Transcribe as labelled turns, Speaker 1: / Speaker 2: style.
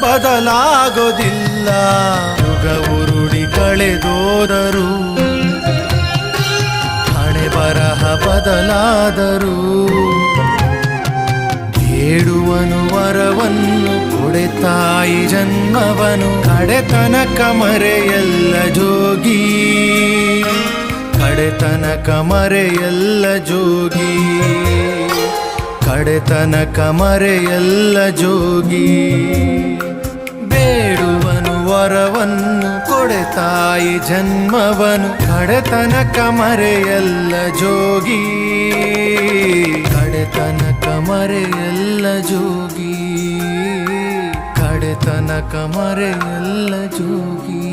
Speaker 1: ಬದಲಾಗೋದಿಲ್ಲ. ಯುಗ ಉರುಳಿ ಕಳೆದೋದರು, ಹಣೆ ಬರಹ ಬದಲಾದರು. ಬೇಡುವನು ವರವನ್ನು ಕೊಡೆ ತಾಯಿ ಜನ್ಮವನು, ಕಡೆತನಕ ಮರೆಯಲ್ಲ ಜೋಗಿ, ಕಡೆತನಕ ಮರೆಯಲ್ಲ ಜೋಗಿ, ಕಡೆತನಕ ಮರೆಯಲ್ಲ ಜೋಗಿ. ಬೇಡುವನು ವರವನ್ನು ಕೊಡೆ ತಾಯಿ ಜನ್ಮವನು, ಕಡೆತನಕ ಮರೆಯಲ್ಲ ಜೋಗಿ, ಕಡೆತನಕ ಮರೆಯಲ್ಲ ಜೋಗಿ, ಕಡೆತನಕ ಮರೆಯಲ್ಲ ಜೋಗಿ.